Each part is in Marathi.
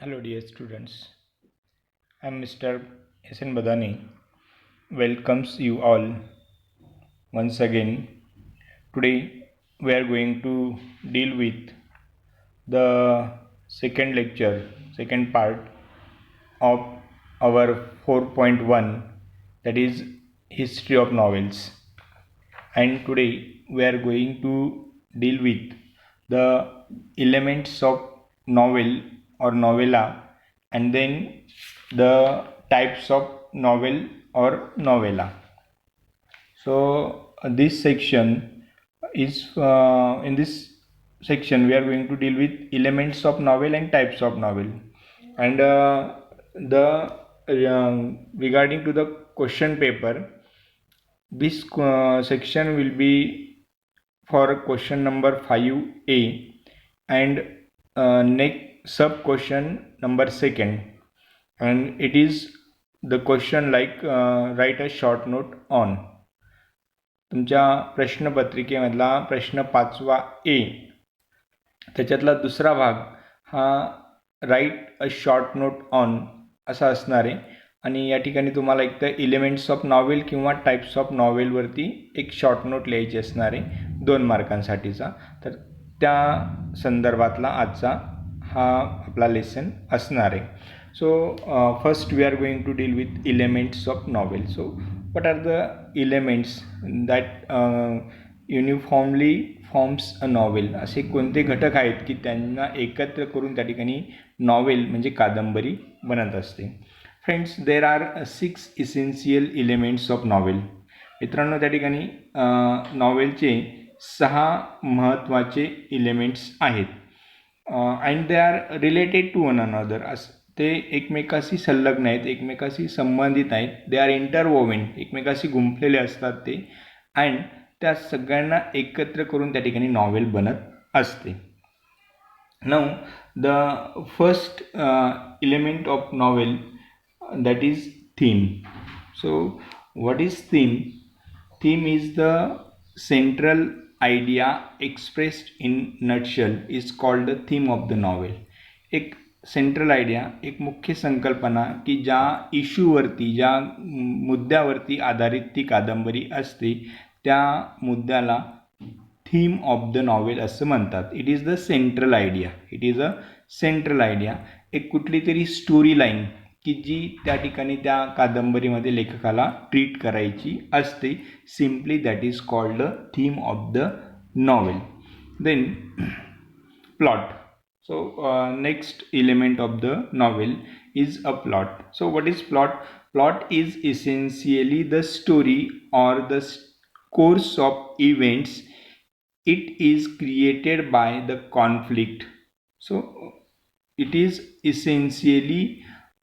Hello dear students, I am Mr. S.N. Badani. Welcomes you all once again. Today we are going to deal with the second lecture, second part of our 4.1, that is history of novels. And today we are going to deal with the elements of novel or novella, and then the types of novel or novella. So this section is in this section we are going to deal with elements of novel and types of novel, and the regarding to the question paper, this section will be for question number 5A and next sub question number second, and it is the question like write a short note on. तुमच्या प्रश्नपत्रिकेमधला प्रश्न 5A त्याच्यातला दुसरा भाग हा right a short note on असा असणार आहे, आणि या ठिकाणी तुम्हाला एक तर एलिमेंट्स ऑफ नॉवेल किंवा टाईप्स ऑफ नॉवेलवरती एक शॉर्ट नोट लिहायची असणार आहे 2 मार्कांसाठीचा. तर त्या संदर्भातला आजचा हा आपला लेसन असणार आहे. So first we are going to deal with elements of novel. So what are the elements that uniformly forms a novel. असे कोणते घटक आहेत की त्यांना एकत्र करून त्या ठिकाणी नॉवेल म्हणजे कादंबरी बनत असते. Friends, there are 6 essential elements of novel. मित्रांनो, त्या ठिकाणी नॉवेलचे 6 महत्त्वाचे एलिमेंट्स आहेत, and they are related to one another. ते एकमेकाशी संलग्न आहेत, एकमेकाशी संबंधित आहेत. दे आर इंटरवोवेन, एकमेकाशी गुंफलेले असतात ते, अँड त्या सगळ्यांना एकत्र करून त्या ठिकाणी नॉवेल बनत असते. Now the first element of novel, that is theme. So what is theme? Theme is the central idea expressed in nutshell is called the theme of the novel. एक सेंट्रल आयडिया, एक मुख्य संकल्पना की ज्या इश्यूवरती, ज्या मुद्द्यावरती आधारित ती कादंबरी असते, त्या मुद्द्याला थीम ऑफ द नॉवेल असं म्हणतात. It is the central idea. It is a central idea. एक कुठली तरी स्टोरी लाईन की जी त्या ठिकाणी त्या कादंबरीमध्ये लेखकाला ट्रीट करायची असते. Simply that is called the theme of the novel. Then plot. So next element of the novel is a plot. So what is plot? Plot is essentially the story or the course of events. It is created by the conflict. So it is essentially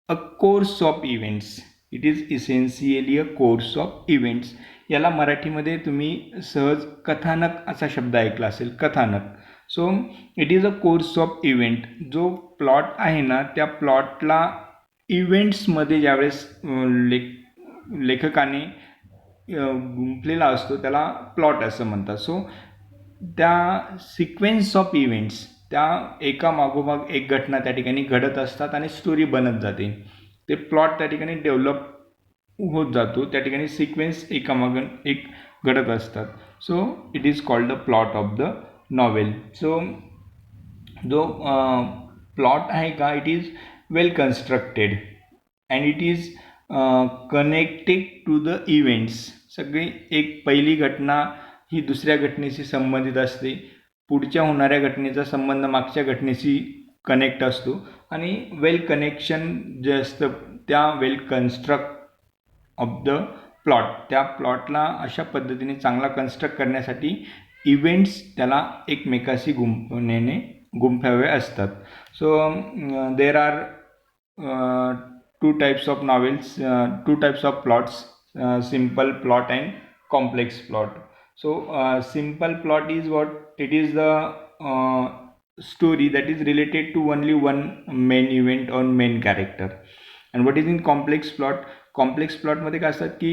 a course of events. It is essentially a course of events. याला मराठीमध्ये तुम्ही सहज कथानक असा शब्द ऐकला असेल, कथानक. So it is a course of event. जो प्लॉट आहे ना, त्या प्लॉटला इव्हेंट्समध्ये ज्यावेळेस लेखकाने गुंफलेला असतो त्याला प्लॉट असं म्हणतात. सो त्या सिक्वेन्स ऑफ इव्हेंट्स, त्या एका मागोमाग एक घटना त्या ठिकाणी घडत असतात आणि स्टोरी बनत जाते. ते प्लॉट त्या ठिकाणी डेव्हलप होत जातो, त्या ठिकाणी सिक्वेन्स एकामागून एक घडत असतात. So it is called the plot of the novel. So जो प्लॉट आहे का, it is well constructed and it is connected to the events. सगळी एक पहिली घटना ही दुसऱ्या घटनेशी संबंधित असते, पुढच्या होणाऱ्या घटनेचा संबंध मागच्या घटनेशी कनेक्ट असतो, आणि वेल कनेक्शन जे असतं त्या वेल कन्स्ट्रक्ट ऑफ द प्लॉट, त्या प्लॉटला अशा पद्धतीने चांगला कन्स्ट्रक्ट करण्यासाठी इव्हेंट्स त्याला एकमेकाशी गुंफावे असतात. So there are 2 types of novels, 2 types of plots, simple plot and complex plot. So simple plot is what? It is the story that is related to only one main event or main character. And what is in complex plot? Complex प्लॉटमध्ये काय असतात की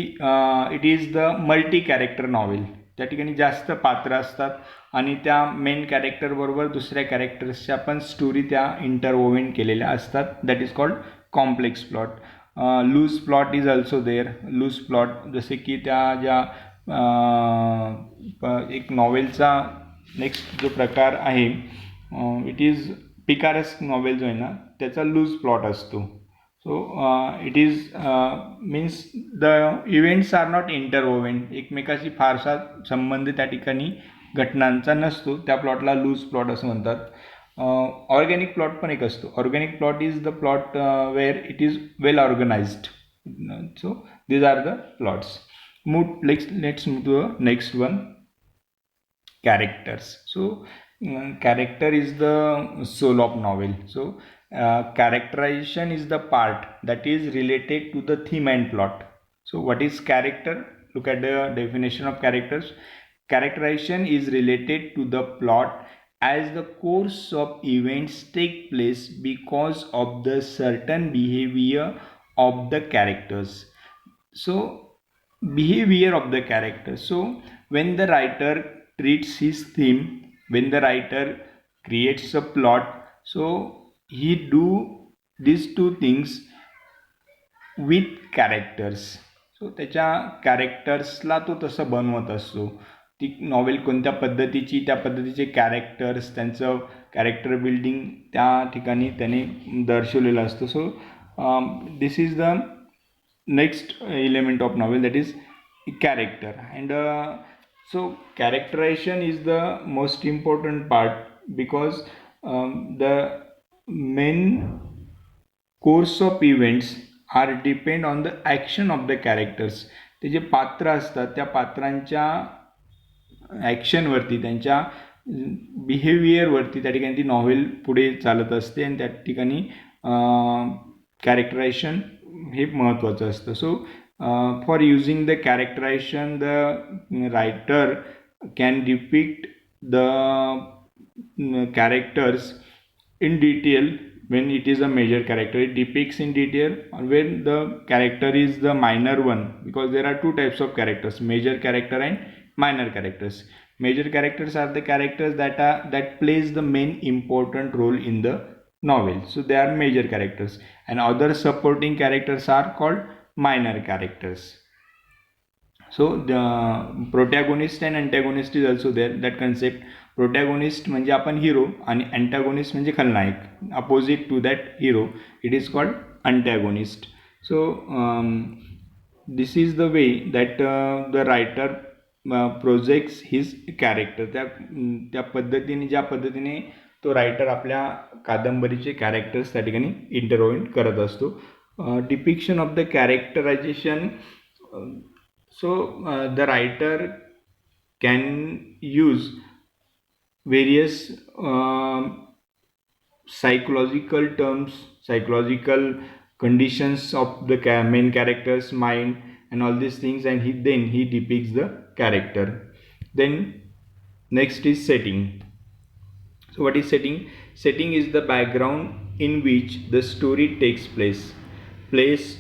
it is the multi character novel. त्या ठिकाणी जास्त पात्र असतात आणि त्या मेन कॅरेक्टरबरोबर दुसऱ्या कॅरेक्टर्सच्या पण स्टोरी त्या इंटरवोव्हन केलेल्या असतात. That is called complex plot. Loose plot is also there. Loose plot जसे की त्या ज्या एक नॉवेलचा नेक्स्ट जो प्रकार आहे इट इज पिकारेस्क नॉवेल जो आहे ना त्याचा लूज प्लॉट असतो. So it is means the events are not interwoven. एकमेकाशी फारसा संबंध त्या ठिकाणी घटनांचा नसतो. त्या प्लॉटला लूज प्लॉट असं म्हणतात. ऑर्गॅनिक प्लॉट पण एक असतो. Organic plot is the plot where it is well organized. So these are the plots. Let's move to the next one, characters. So character is the soul of novel. So characterization is the part that is related to the theme and plot. So what is character? Look at the definition of characters. Characterization is related to the plot as the course of events take place because of the certain behavior of the characters. So behavior of the character. So when the writer treats his theme, when the writer creates a plot, so he do these two things with characters. So त्याच्या कॅरेक्टर्सला तो तसं बनवत असतो. ती नॉवेल कोणत्या पद्धतीची, त्या पद्धतीचे कॅरेक्टर्स, त्यांचं कॅरेक्टर बिल्डिंग त्या ठिकाणी त्याने दर्शवलेलं असतं. So this is the next element of novel, that is character. And so characterization is the most important part because the main course of events are depend on the action of the characters. ते जे पात्र असतात त्या पात्रांच्या ॲक्शनवरती, त्यांच्या बिहेवियरवरती त्या ठिकाणी ती नॉव्हेल पुढे चालत असते आणि त्या ठिकाणी कॅरेक्टरायझेशन हे महत्त्वाचं असतं. So for using the characterisation the writer can depict the characters in detail. When it is a major character, it depicts in detail, or when the character is the minor one, because there are two types of characters, major character and minor characters. Major characters are the characters that plays the main important role in the novel, so they are major characters, and other supporting characters are called minor characters. So the protagonist and antagonist is also there. That concept, protagonist म्हणजे आपण हिरो आणि अँटॅगोनिस्ट म्हणजे खलनायक, opposite to that hero, it is called antagonist. So this is the way that the writer projects his character. त्या पद्धतीने, ज्या पद्धतीने तो रायटर आपल्या कादंबरीचे कॅरेक्टर्स त्या ठिकाणी इंटरव्हेंट करत असतो. Depiction of the characterisation. So the writer can use various psychological terms, psychological conditions of the main character's mind and all these things, and he depicts the character. Then next is setting. So what is setting? Setting is the background in which the story takes place. Place,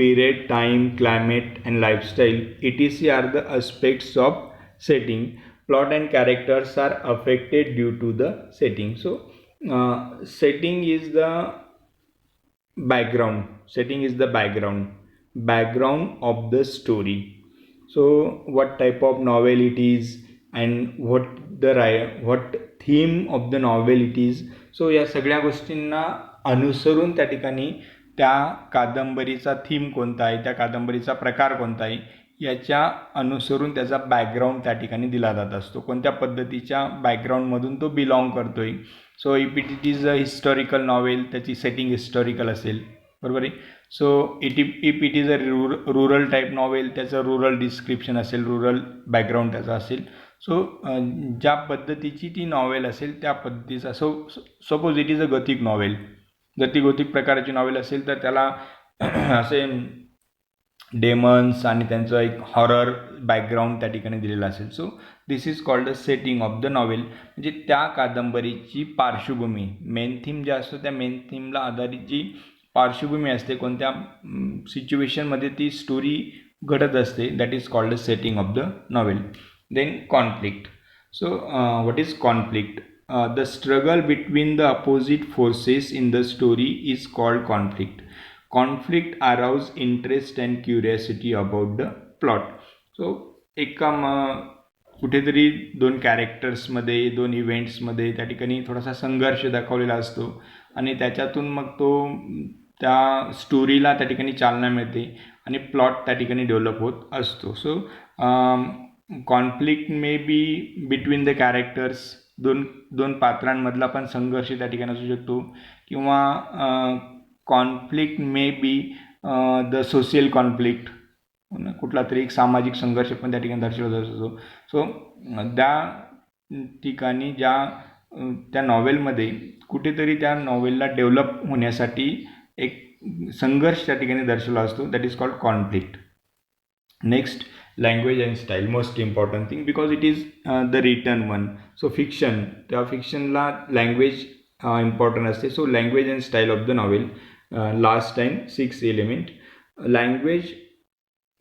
period, time, climate and lifestyle etc are the aspects of setting. Plot and characters are affected due to the setting. So setting is the background. Setting is the background of the story. So what type of novel it is and what theme of the novel it is. So या सगळ्या गोष्टींना अनुसरून त्या ठिकाणी त्या कादंबरीचा थीम कोणता आहे, त्या कादंबरीचा प्रकार कोणता आहे याच्या अनुसरून त्याचा बॅकग्राऊंड त्या ठिकाणी दिला जात असतो. कोणत्या पद्धतीच्या बॅकग्राऊंडमधून तो बिलॉंग करतोय. So if it is a historical novel, त्याची सेटिंग हिस्टॉरिकल असेल, बरोबर आहे. So if it is a rural type novel, त्याचं रुरल डिस्क्रिप्शन असेल, रुरल बॅकग्राऊंड त्याचा असेल. सो ज्या पद्धतीची ती नॉवेल असेल त्या पद्धतीचा. Suppose it is a Gothic novel, Gothic प्रकारची नॉवेल असेल तर त्याला असे डेमन्स आणि त्यांचं एक हॉरर बॅकग्राऊंड त्या ठिकाणी दिलेलं असेल. So this is called the setting of the novel. म्हणजे त्या कादंबरीची पार्श्वभूमी, मेन थीम जे असतो त्या मेन थीमला आधारित जी पार्श्वभूमी असते, कोणत्या सिच्युएशनमध्ये ती स्टोरी घडत असते, that is called the setting of the novel. Then conflict. So what is conflict? The struggle between the opposite forces in the story is called conflict. Conflict arouse interest and curiosity about the plot. So एका कुठेतरी दोन कॅरेक्टर्समध्ये, दोन इव्हेंट्समध्ये त्या ठिकाणी थोडासा संघर्ष दाखवलेला असतो आणि त्याच्यातून मग तो त्या स्टोरीला त्या ठिकाणी चालना मिळते आणि प्लॉट त्या ठिकाणी डेव्हलप होत असतो. So conflict may be between the characters, दोन दोन पात्रांमधला पण संघर्ष त्या ठिकाणी असू शकतो, किंवा conflict may be the social conflict, कुठला तरी एक सामाजिक संघर्ष पण त्या ठिकाणी दर्शवला असतो. सो त्या ठिकाणी त्या नॉवेलमध्ये कुठेतरी त्या नॉवेलला डेव्हलप होण्यासाठी एक संघर्ष त्या ठिकाणी दर्शवला असतो. That is called conflict. Next, language and style. Most important thing because it is the written one. So fiction, त्या फिक्शनला लँग्वेज इम्पॉर्टंट असते. So language and style of the novel. Last time 6 element. Language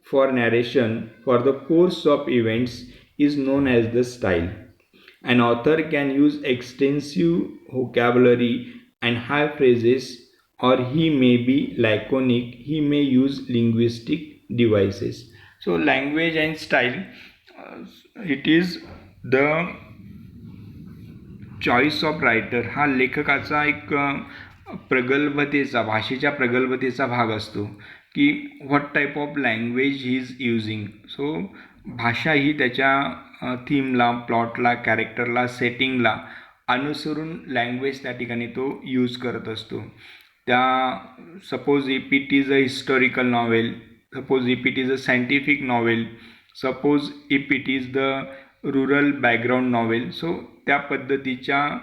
for narration for the course of events is known as the style. An author can use extensive vocabulary and high phrases, or he may be laconic, he may use linguistic devices. So language and style, it is the choice of writer. हा लेखकाचा एक प्रगल्भतेचा, भाषेच्या प्रगल्भतेचा भाग असतो की what type of language he is using. So भाषा ही त्याच्या थीमला, प्लॉटला, कॅरेक्टरला, सेटिंगला अनुसरून लँग्वेज त्या ठिकाणी तो यूज करत असतो. Suppose if it is a historical novel, suppose if it is a scientific novel, suppose if it is the rural background novel. So त्या पद्धतीच्या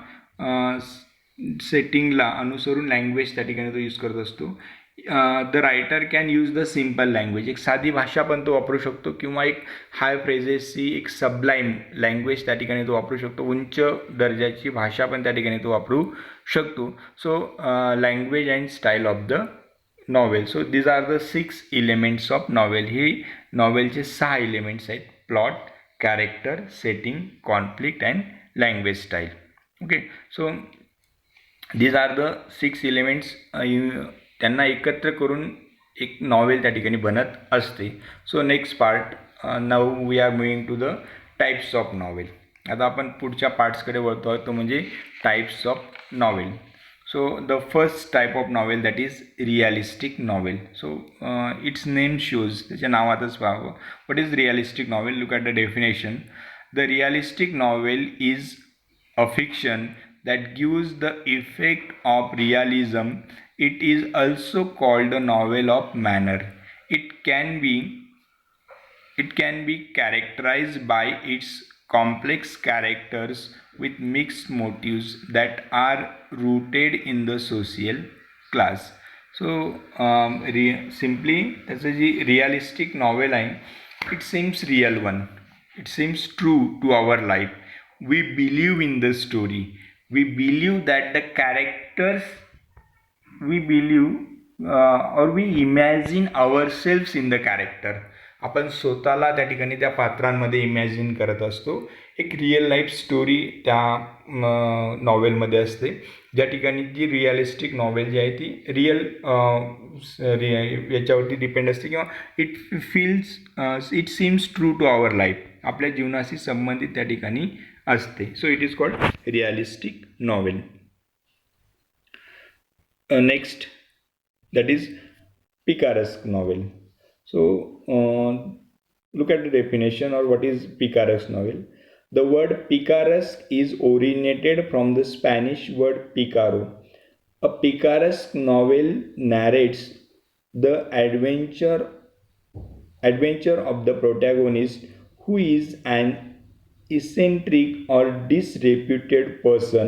सेटिंगला अनुसरून लँग्वेज त्या ठिकाणी तो यूज करत असतो. The writer can use the simple language. एक साधी भाषा पण तो वापरू शकतो, किंवा एक हाय फ्रेजेसची एक सबलाईम लँग्वेज त्या ठिकाणी तो वापरू शकतो. उंच दर्जाची भाषा पण त्या ठिकाणी तो वापरू शकतो. So language and style of the novel. So these are the 6 elements of novel. ही नॉवेलचे 6 एलिमेंट्स आहेत: plot, character, setting, conflict and language style. Okay. So these are the 6 elements. त्यांना एकत्र करून एक नॉवेल त्या ठिकाणी बनत असते. So next part, now we are moving to the types of novel. आता आपण पुढच्या पार्ट्सकडे वळतो आहोत, तो म्हणजे types of novel. So the first type of novel that is realistic novel. So it's name shows, त्याच्या नावातच पाहावं. What is realistic novel? Look at the definition. The realistic novel is a fiction that gives the effect of realism. It is also called a novel of manner. It can be characterized by its complex characters with mixed motives that are rooted in the social class. So simply त्याचं जी रिअलिस्टिक नॉवेल आहे, it seems real one, it seems true to our life. We believe in the story. We believe that the characters, we believe or we imagine ourselves in the character. आपण स्वतःला त्या ठिकाणी त्या पात्रांमध्ये इमॅजिन करत असतो. एक रिअल लाईफ स्टोरी त्या नॉवेलमध्ये असते, ज्या ठिकाणी जी रिअलिस्टिक नॉवेल जी आहे ती रिअल याच्यावरती डिपेंड असते, किंवा it seems true to our life, आपल्या जीवनाशी संबंधित त्या ठिकाणी असते. So it is called realistic novel. Next, that is picaresque novel. So look at the definition, or what is picaresque novel. The word picaresque is originated from the Spanish word picaro. A picaresque novel narrates the adventure of the protagonist, who is an eccentric or disreputed person.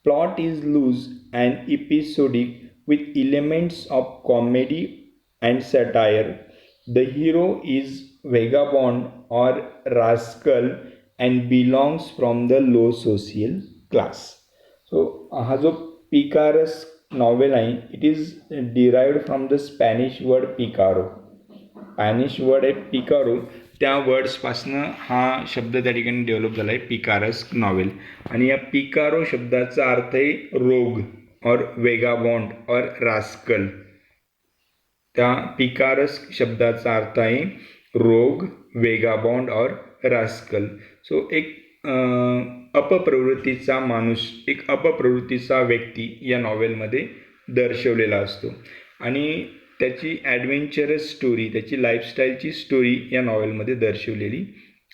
Plot is loose and episodic with elements of comedy and satire. The hero is vagabond or rascal and belongs from the low social class. So हा जो पिकारेस्क नॉवेल आहे, it is derived from the Spanish word picaro. Spanish word आहे पिकारो, त्या वर्ड्सपासनं हा शब्द त्या ठिकाणी डेव्हलप झाला आहे पिकारस्क नॉवेल. आणि या पिकारो शब्दाचा अर्थ आहे रोग और वेगाबॉन्ड और रास्कल. त्या पिकारस्क शब्दाचा अर्थ आहे रोग, वेगाबॉन्ड और रास्कल. सो एक अपप्रवृत्तीचा माणूस, एक अपप्रवृत्तीचा व्यक्ती या नॉवेलमध्ये दर्शवलेला असतो आणि त्याची ॲडव्हेंचरस स्टोरी, त्याची लाईफस्टाईलची स्टोरी या नॉवेलमध्ये दर्शवलेली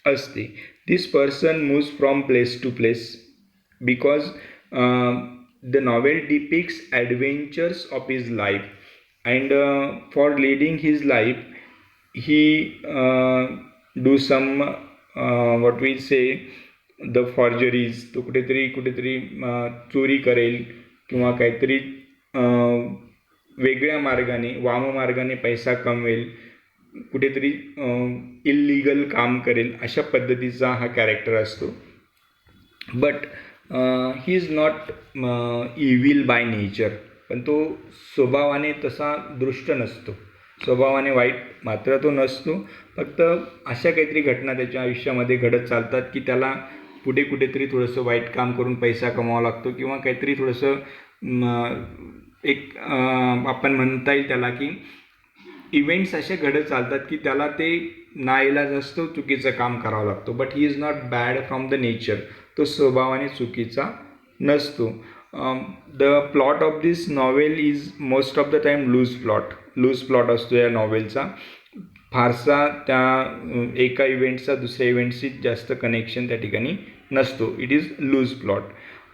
असते. This person moves from place to place because the novel depicts adventures of his life and for leading his life he do some what we say the forgeries. तो कुठेतरी चोरी करेल किंवा काहीतरी वेगळ्या मार्गाने, वाममार्गाने पैसा कमवेल, कुठेतरी इल्लीगल काम करेल, अशा पद्धतीचा हा कॅरेक्टर असतो. But he is not evil by nature. पण तो स्वभावाने तसा दृष्ट नसतो, स्वभावाने वाईट मात्र तो नसतो. फक्त अशा काहीतरी घटना त्याच्या आयुष्यामध्ये घडत चालतात की त्याला कुठेतरी थोडंसं वाईट काम करून पैसा कमवावा लागतो किंवा काहीतरी थोडंसं एक आपण म्हणता येईल त्याला की इव्हेंट्स असे घडत चालतात की त्याला ते नाईलाज असतो, चुकीचं काम करावं लागतो. But he is not bad from the nature. तो स्वभावाने चुकीचा नसतो. The plot of this novel is most of the time loose plot असतो या नॉवेलचा. फारसा त्या एका इव्हेंटचा दुसऱ्या इव्हेंटशी जास्त कनेक्शन त्या ठिकाणी नसतो. It is loose plot.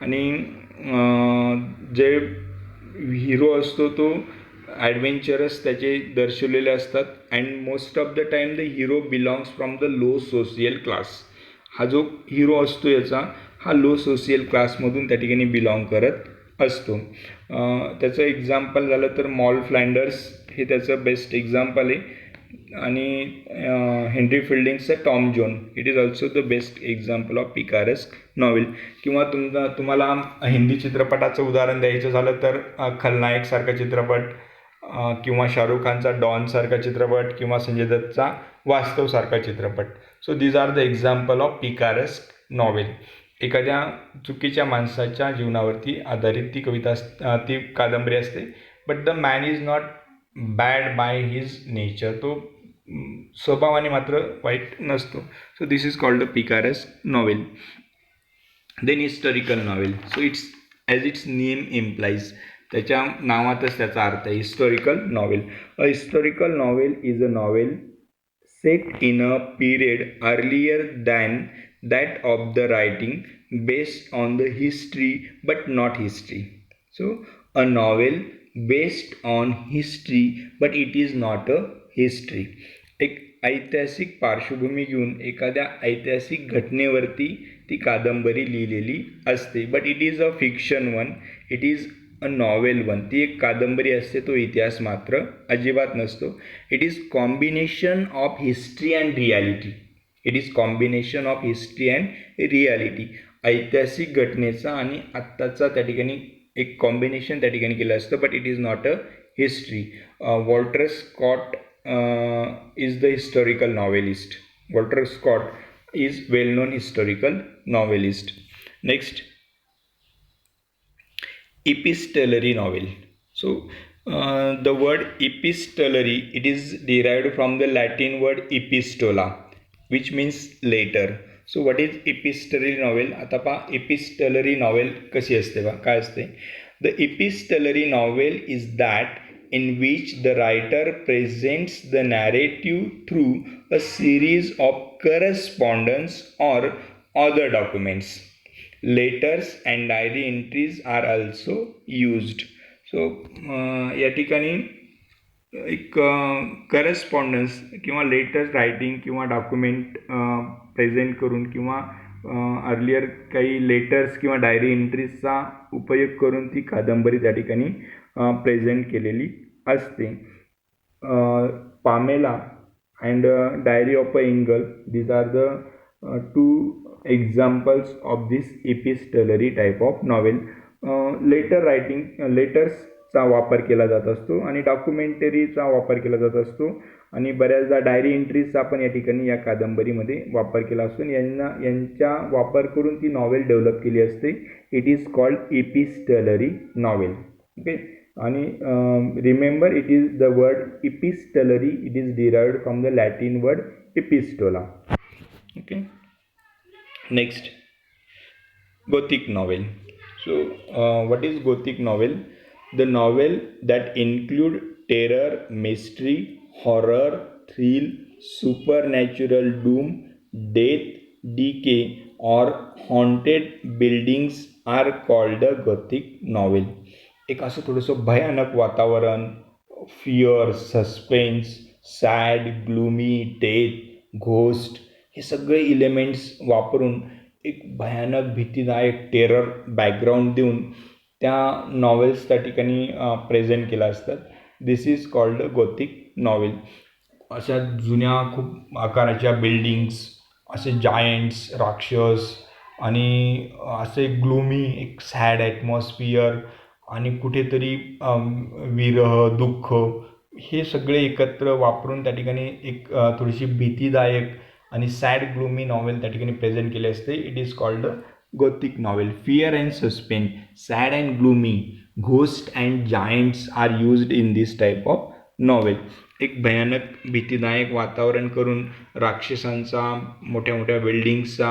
आणि जे हिरो असतो तो ॲडव्हेंचरस त्याचे दर्शवलेले असतात and most of the time the hero belongs from the low social class. हा जो हिरो असतो याचा हा लो सोशियल क्लासमधून त्या ठिकाणी बिलॉंग करत असतो. त्याचं एक्झाम्पल झालं तर मॉल फ्लँडर्स हे त्याचं बेस्ट एक्झाम्पल आहे. आणि हेनरी फिल्डिंगचं Tom Jones it is also the best example of picaresque novel. किंवा तुम्हाला हिंदी चित्रपटाचं उदाहरण द्यायचं झालं तर खलनायकसारखा चित्रपट किंवा शाहरुख खानचा डॉनसारखा चित्रपट किंवा संजय दत्तचा वास्तवसारखा चित्रपट. So these are the example of picaresque novel. एखाद्या चुकीच्या माणसाच्या जीवनावरती आधारित ती कविता ती कादंबरी असते. But the man is not bad by his nature. तो स्वभावाने मात्र वाईट नसतो. So this is called a picaresque novel. Then historical novel. So it's as its name implies, त्याच्या नावातच त्याचा अर्थ आहे historical novel. A historical novel is a novel set in a period earlier than that of the writing based on the history but not history. So a novel based on history but it is not a history. एक ऐतिहासिक पार्श्वभूमी घेऊन एखाद्या ऐतिहासिक घटनेवरती ती कादंबरी लिहिलेली असते. But it is a fiction one, it is a novel one. ती एक कादंबरी असते, तो इतिहास मात्र अजिबात नसतो. It is combination of history and reality. It is combination of history and reality. ऐतिहासिक घटनेचा आणि आत्ताचा त्या ठिकाणी एक कॉम्बिनेशन त्या ठिकाणी केलं असतं. But it is not a history. Walter Scott is the historical novelist. Walter Scott is well-known historical novelist. Next, epistolary novel. So the word epistolary, it is derived from the Latin word epistola, which means letter. So what is epistolary novel? आता पहा epistolary novel कशी असते बा, काय असते. The epistolary novel is that in which the writer presents the narrative through a series of correspondence or other documents. Letters and diary entries are also used. So या ठिकाणी एक करस्पॉन्डन्स किंवा लेटर रायटिंग किंवा डॉक्युमेंट प्रेझेंट करून किंवा अर्लियर काही लेटर्स किंवा डायरी एंट्रीजचा उपयोग करून ती कादंबरी त्या ठिकाणी प्रेझेंट केलेली असते. Pamela and diary of a angel, these are the two examples of this epistolary type of novel. Letter writing, लेटर्सचा वापर केला जात असतो आणि डॉक्युमेंटरीचा वापर केला जात असतो. आणि बऱ्याचदा डायरी एंट्रीजचा आपण या ठिकाणी या कादंबरीमध्ये वापर केला असून यांचा वापर करून ती नॉवेल डेव्हलप केली असते. It is called epistolary novel. Okay. आणि remember it is the word epistolary, it is derived from the Latin word epistola. Okay. Next, Gothic novel. So, what is Gothic novel? The novel that include terror, mystery, horror, thrill, supernatural doom, death, decay, or haunted buildings are called a Gothic novel. एक असं थोडंसं भयानक वातावरण, fear, suspense, sad, gloomy, death, ghost हे सगळे इलेमेंट्स वापरून एक भयानक भीतीदायक टेरर बॅकग्राऊंड देऊन त्या नॉवेल्स त्या ठिकाणी प्रेझेंट केल्या असतात. दिस इज कॉल्ड गोथिक नॉवेल. अशा जुन्या खूप आकाराच्या बिल्डिंग्स, असे जायंट्स, राक्षस आणि असे ग्लूमी एक सॅड ॲटमॉस्फिअर आणि कुठेतरी विरह, दुःख हे सगळे एकत्र वापरून त्या ठिकाणी एक थोडीशी भीतीदायक आणि सॅड ग्लूमी नॉवेल त्या ठिकाणी प्रेझेंट केले असते. It is called gothic novel. Fear and suspense, sad and gloomy, ghost and giants are used in this type of novel. एक भयानक भीतीदायक वातावरण करून राक्षसांचा, मोठ्या मोठ्या बिल्डिंग्सचा,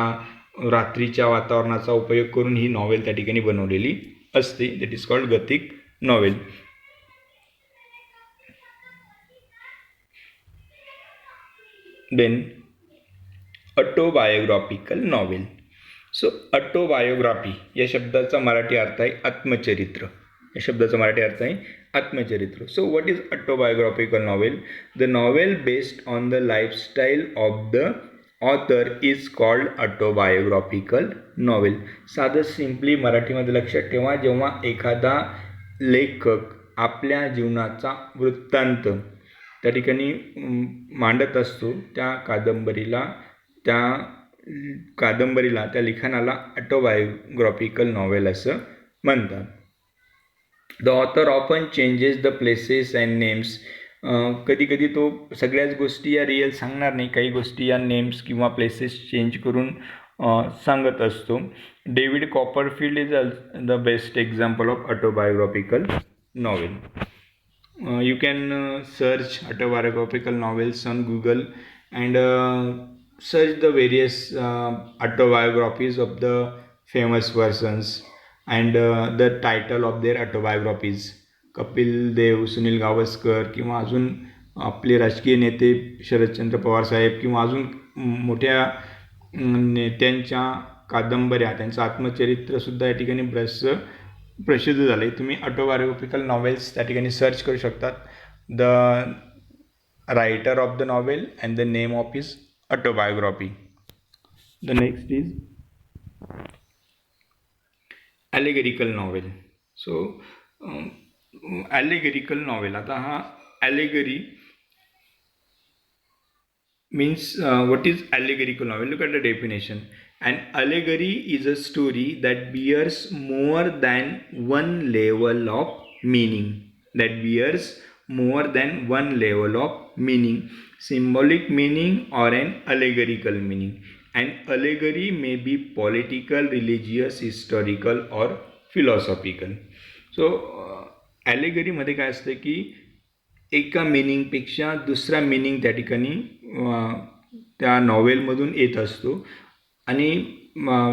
रात्रीच्या वातावरणाचा उपयोग करून ही नॉवेल त्या ठिकाणी बनवलेली असते. That is called gothic novel. Then autobiographical novel. So autobiography या शब्दाचा मराठी अर्थ आहे आत्मचरित्र. या शब्दाचा मराठी अर्थ आहे आत्मचरित्र. So what is autobiographical novel? The novel based on the lifestyle of the author is called autobiographical novel. साधं सिम्पली मराठीमध्ये लक्षात ठेवा, जेव्हा एखादा लेखक आपल्या जीवनाचा वृत्तांत त्या ठिकाणी मांडत असतो, त्या त्या लिखाणाला ऑटोबायोग्राफिकल नॉवेल असं म्हणतात. The author often changes the places and names. कधी कधी तो सगळ्याच गोष्टी या रिअल सांगणार नाही, काही गोष्टी या नेम्स किंवा प्लेसेस चेंज करून सांगत असतो. David Copperfield is the best example of autobiographical novel. You can search autobiographical novels on Google and search the various autobiographies of the famous persons and the title of their autobiographies. Kapil Dev, Sunil Gavaskar किंवा अजून आपले राजकीय नेते शरदचंद्र पवार साहेब किंवा अजून मोठ्या नेत्यांच्या कादंबऱ्या, त्यांचं आत्मचरित्रसुद्धा या ठिकाणी बरंचसं प्रसिद्ध झालं आहे. तुम्ही ऑटोबायोग्राफिकल नॉवेल्स त्या ठिकाणी सर्च करू शकतात. The writer of the novel and the name of his autobiography. The next is allegorical novel. So allegorical novel, आता हा ॲलेगरी means what is allegorical novel? Look at the definition. An allegory is a story that bears more than one level of meaning. Symbolic meaning or an allegorical meaning. An allegory may be political, religious, historical or philosophical. So allegory मध्ये काय असतं की एका मिनिंगपेक्षा दुसरा मिनिंग त्या ठिकाणी त्या नॉवेलमधून येत असतो आणि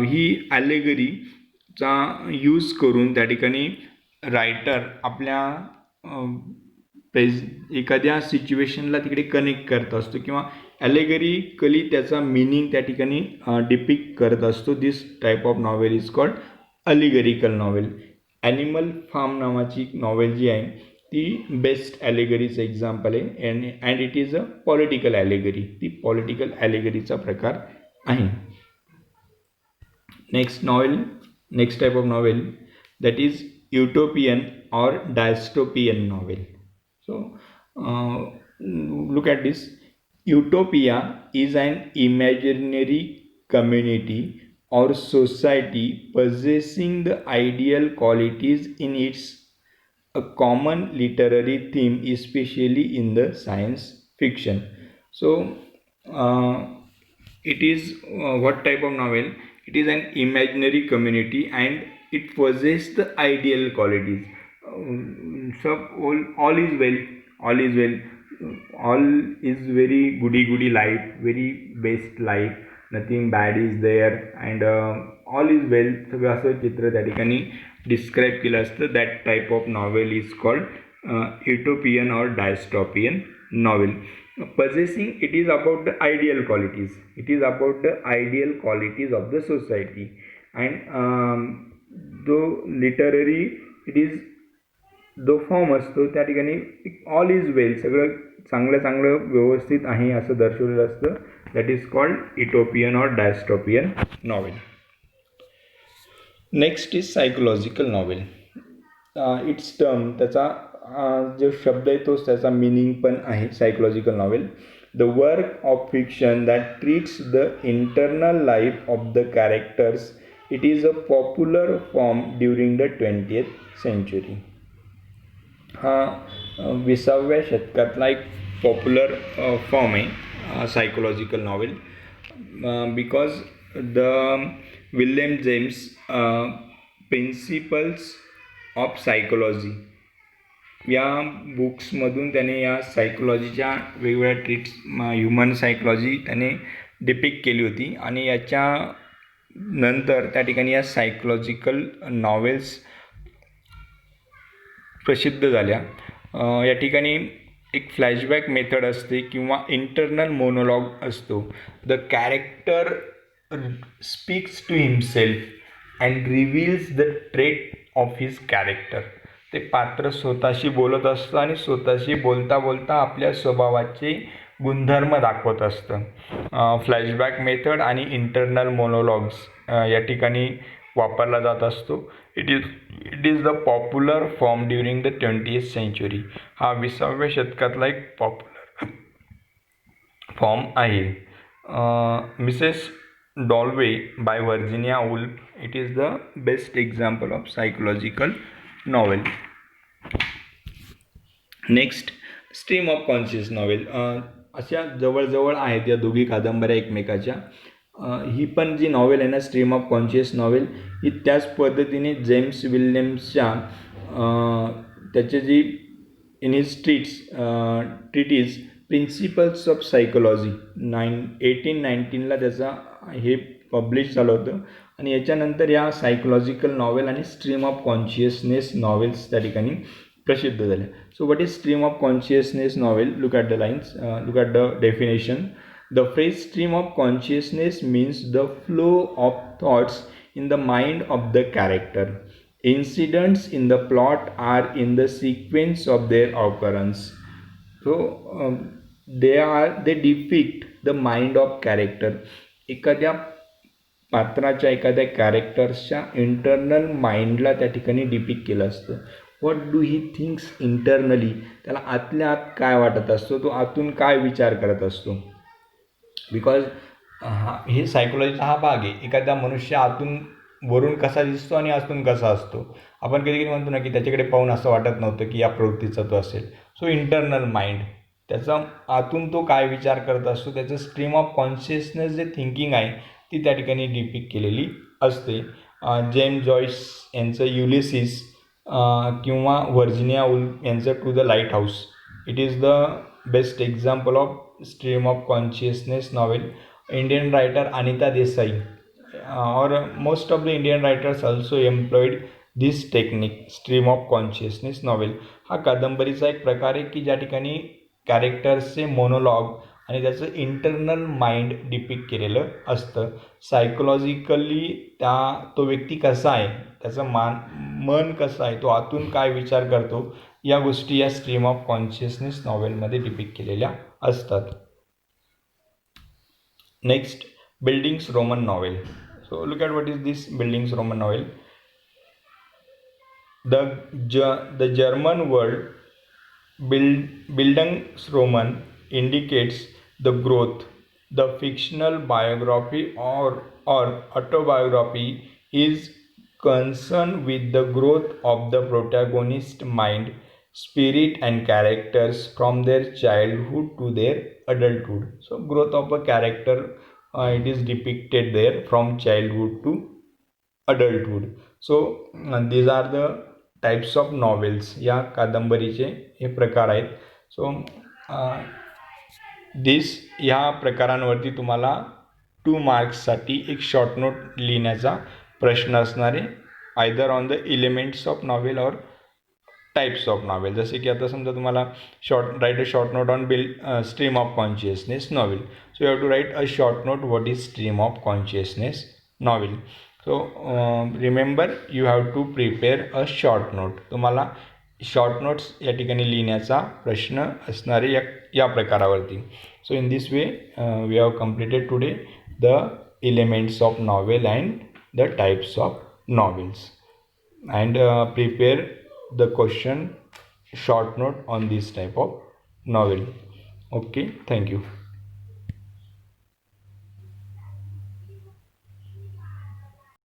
ही ॲलेगरीचा यूज करून त्या ठिकाणी रायटर आपल्या एखाद्या सिच्युएशनला तिकडे कनेक्ट करत असतो किंवा ॲलेगरिकली त्याचा मिनिंग त्या ठिकाणी डिपिक्ट करत असतो. This type of novel is called allegorical novel. Animal Farm नावाची नॉवेल जी आहे ती बेस्ट ॲलेगरीचं एक्झाम्पल आहे and it is a political allegory. ती पॉलिटिकल ॲलेगरीचा प्रकार आहे. Next type of novel that is utopian or dystopian novel. So look at this. Utopia is an imaginary community or society possessing the ideal qualities in its a common literary theme, especially in the science fiction. So it is what type of novel? It is an imaginary community and it possesses the ideal qualities. So all is well, all is well, all is very goody goody life, very best life, nothing bad is there, and all is well सगळं असं चित्र त्या ठिकाणी डिस्क्राईब केलं असतं. That type of novel is called utopian और डायस्टॉपियन novel. Possessing, it is about the ideal qualities, it is about the ideal qualities of the society, and though literary it is जो फॉर्म असतो त्या ठिकाणी ऑल इज वेल, सगळं चांगलं चांगलं व्यवस्थित आहे असं दर्शवलेलं असतं. दॅट इज कॉल्ड इटोपियन और dystopian novel. Next is psychological novel. It's term, त्याचा जो शब्द आहे तोच त्याचा मिनिंग पण आहे. Psychological novel, the work of fiction that treats the internal life of the characters. It is a popular form during the 20th century. हा 20व्या शतकातला एक पॉप्युलर फॉर्म आहे psychological novel. Because the William James principles of psychology या बुक्समधून त्याने या सायकोलॉजीच्या वेगवेगळ्या ट्रिट्स, ह्युमन सायकोलॉजी त्याने डिपिक्ट केली होती, आणि याच्या नंतर त्या ठिकाणी या सायकोलॉजिकल नॉवेल्स प्रसिद्ध झाल्या. या ठिकाणी एक फ्लॅशबॅक मेथड असते किंवा इंटरनल मोनोलॉग असतो. The character speaks to himself and reveals the trait of his character. ते पात्र स्वतःशी बोलत असतं आणि स्वतःशी बोलता बोलता आपल्या स्वभावाचे गुणधर्म दाखवत असतं. फ्लॅशबॅक मेथड आणि इंटरनल मोनोलॉग्स या ठिकाणी वापरला जात असतो. It is the popular form during the 20th century. हा 20व्या शतकातला एक पॉप्युलर फॉर्म आहे. Mrs Dalloway by Virginia Woolf, it is the best example of psychological novel. Next, stream of conscious novel. अशा जवळजवळ आहेत या दोघी कादंबऱ्या एकमेकाच्या. ही पण जी नॉवेल आहे ना, स्ट्रीम ऑफ कॉन्शियस नॉवेल, ही त्याच पद्धतीने जेम्स विल्यम्सच्या त्याचे जी in his treatise principles of psychology 1819ला त्याचा हे पब्लिश झालं होतं, आणि याच्यानंतर या सायकोलॉजिकल नॉवेल आणि स्ट्रीम ऑफ कॉन्शियसनेस नॉवेल्स त्या ठिकाणी प्रसिद्ध झाल्या. So what is stream of consciousness novel? Look at the lines, look at the definition. The phrase stream of consciousness means the flow of thoughts in the mind of the character. Incidents in the plot are in the sequence of their occurrence. So they depict the mind of character. एखाद्या पात्राच्या, एखाद्या कॅरेक्टर्सच्या इंटरनल माइंडला त्या ठिकाणी डिपिक्ट केलं असतं. What do he thinks internally, त्याला आतल्या आत काय वाटत असतो, तो आतून काय विचार करत असतो. बिकॉज हे सायकोलॉजीचा हा भाग आहे. एखादा मनुष्य आतून वरून कसा दिसतो आणि आतून कसा असतो. आपण कधी कधी म्हणतो ना की त्याच्याकडे पाहून असं वाटत नव्हतं की या प्रवृत्तीचा तो असेल. सो इंटरनल माइंड, त्याचा आतून तो काय विचार करत असतो, त्याचं स्ट्रीम ऑफ कॉन्शियसनेस जे थिंकिंग आहे ती त्या ठिकाणी डिपिक्ट केलेली असते. जेम्स जॉईस यांचं युलिसिस किंवा व्हर्जिनिया वुल्फ यांचं to the lighthouse, it is the best example of stream of consciousness novel. Indian writer Anita Desai or most of the Indian writers also employed this technique, stream of consciousness novel. हा कादंबरीचा एक प्रकार आहे की ज्या ठिकाणी कॅरेक्टर्सचे मोनोलॉग आणि त्याचं इंटरनल माइंड डिपिक्ट केलेलं असतं. सायकोलॉजिकली तो व्यक्ती कसा आहे, त्याचं मन कसं आहे, तो आतून काय विचार करतो, या गोष्टी या स्ट्रीम ऑफ कॉन्शियसनेस नॉवेलमध्ये डिपिक्ट केलेल्या असतात. Next, buildings Roman novel. So look at what is this buildings Roman novel. The German word Bildungsroman indicates the growth. The fictional biography or autobiography is concerned with the growth of the protagonist's mind, spirit and characters from their childhood to their adulthood. So growth of a character, it is depicted there from childhood to adulthood. So these are the types of novels. या कादंबरीचे हे प्रकार आहेत. सो ह्या प्रकारांवरती तुम्हाला 2 मार्क्ससाठी एक शॉर्ट नोट लिहिण्याचा प्रश्न असणार आहे, either on the elements of novel और टाइप्स ऑफ नॉवेल. जसे की आता समजा तुम्हाला write a short note on stream of consciousness novel. So you have to write a short note what is stream of consciousness novel. So remember you have to prepare a short note. तुम्हाला शॉर्ट नोट्स या ठिकाणी लिहिण्याचा प्रश्न असणारे या प्रकारावरती. So in this way we have completed today the elements of novel and the types of novels, and prepare the question short note on this type of novel. Okay, thank you.